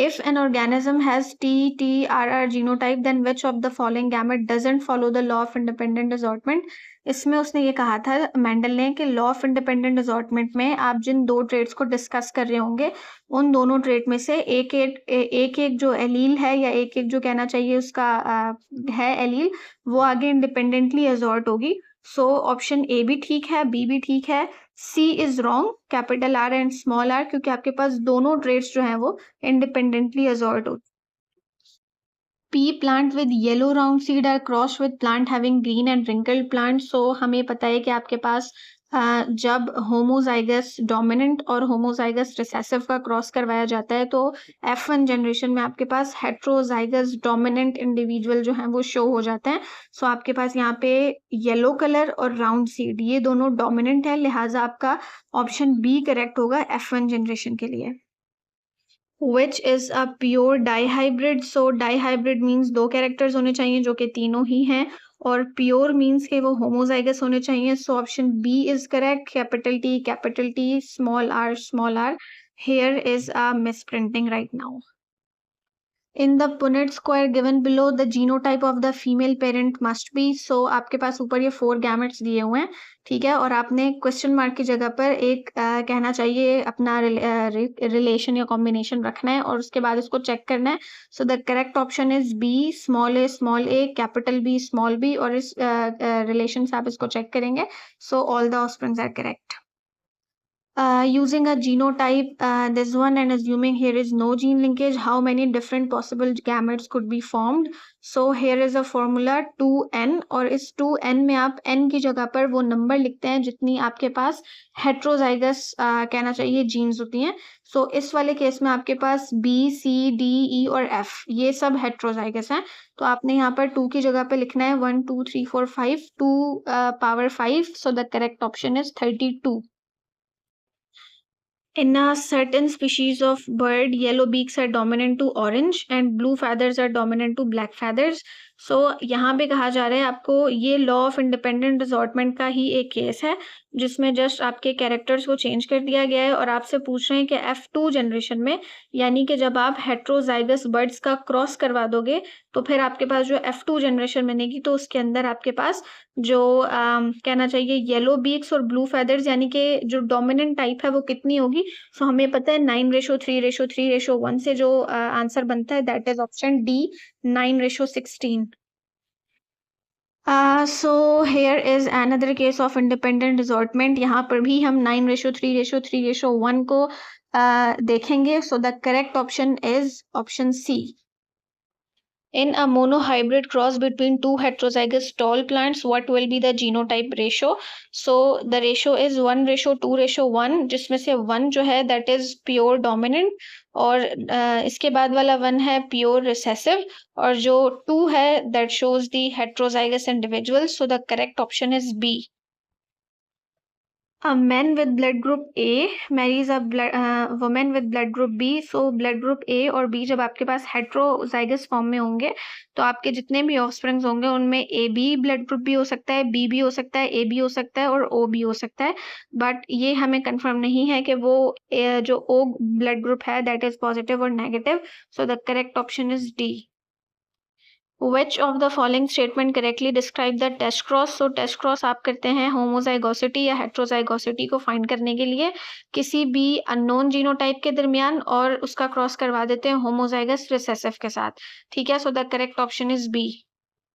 If an organism has TTRR genotype, then which of the following gamete doesn't follow the law of independent assortment? इसमें उसने ये कहा था Mendel ने कि लॉ ऑफ इंडिपेंडेंट असॉर्टमेंट में आप जिन दो ट्रेड्स को डिस्कस कर रहे होंगे उन दोनों ट्रेड में से एक जो एलील है या एक जो कहना चाहिए उसका है एलील, वो आगे इंडिपेंडेंटली असॉर्ट होगी। सो ऑप्शन ए भी ठीक है, बी भी ठीक है, C is wrong, capital R and small R, क्योंकि आपके पास दोनों ट्रेड्स जो हैं वो इंडिपेंडेंटली असॉर्ट होती। Pea plant with yellow round seed are crossed with plant having green and wrinkled plant. So हमें पता है कि आपके पास जब होमोजाइगस डोमिनेंट और होमोजाइगस रिसेसिव का क्रॉस करवाया जाता है तो F1 जनरेशन में आपके पास हेट्रोजाइगस डोमिनेंट इंडिविजुअल जो हैं वो शो हो जाते हैं। सो आपके पास यहाँ पे येलो कलर और राउंड सीड ये दोनों डोमिनेंट है, लिहाजा आपका ऑप्शन बी करेक्ट होगा F1 जनरेशन के लिए। Which is a pure dihybrid? So dihybrid means दो कैरेक्टर्स होने चाहिए जो कि तीनों ही हैं, और प्योर मीन्स के वो होमोजाइगस होने चाहिए। So option B is correct, capital T small R. Here is a misprinting right now. In the Punnett square given below, the genotype of the female parent must be. So आपके पास ऊपर ये 4 gametes दिए हुए हैं, ठीक है, और आपने क्वेश्चन मार्क की जगह पर एक कहना चाहिए अपना रिलेशन या कॉम्बिनेशन रखना है और उसके बाद इसको चेक करना है। So the correct option is B, small A capital B small B, और इस रिलेशन से आप इसको चेक करेंगे। So all the offsprings are correct. Using a genotype, this one, and assuming here is no gene linkage, how many different possible gametes could be formed? So here is a formula 2n, और इस 2n में आप n की जगह पर वो number लिखते हैं जितनी आपके पास हेट्रोजाइगस कहना चाहिए जीन्स होती हैं। सो इस वाले केस में आपके पास B, C, D, E और F ये सब हेट्रोजाइगस हैं, तो आपने यहाँ पर 2 की जगह पे लिखना है 1 2 3 4 5, 2 power 5। So the correct option is 32। In a certain species of bird, yellow beaks are dominant to orange and blue feathers are dominant to black feathers. So यहाँ पे कहा जा रहा है आपको ये लॉ ऑफ इंडिपेंडेंट असॉर्टमेंट का ही एक केस है जिसमें जस्ट आपके कैरेक्टर्स को चेंज कर दिया गया है और आपसे पूछ रहे हैं कि F2 जनरेशन में, यानी कि जब आप हेट्रोजाइगस बर्ड्स का क्रॉस करवा दोगे तो फिर आपके पास जो F2 जनरेशन बनेगी तो उसके अंदर आपके पास जो कहना चाहिए येलो बीक्स और ब्लू फेदर्स यानी कि जो डोमिनेंट टाइप है वो कितनी होगी। सो हमें पता है 9:3:3:1 से जो आंसर बनता है that is option D, 9:16। So here is another case of independent assortment. यहाँ पर भी हम 9:3:3:1 को देखेंगे। So the correct option is option C. In a monohybrid cross between two heterozygous tall plants, what will be the genotype ratio? So the ratio is 1:2:1, जिसमें से 1 जो है that is pure dominant और इसके बाद वाला 1 है pure recessive और जो 2 है that shows the heterozygous individual. So the correct option is B. A man with blood group A marries a woman with blood group B. So blood group A और B जब आपके पास heterozygous form में होंगे तो आपके जितने भी offsprings होंगे उनमें A B ब्लड ग्रुप भी हो सकता है, B भी हो सकता है, A भी हो सकता है और O भी हो सकता है, बट ये हमें कंफर्म नहीं है कि वो जो O ब्लड ग्रुप है दैट इज पॉजिटिव और negative. So the correct option is D. Which of the following statement correctly describe the test cross? So test cross आप करते हैं होमोजाइगोसिटी या हेट्रोजाइगोसिटी को फाइंड करने के लिए किसी भी अननोन जीनोटाइप के दरमियान और उसका क्रॉस करवा देते हैं होमोजाइगस रिसेसिव के साथ, ठीक है। So the correct option is B.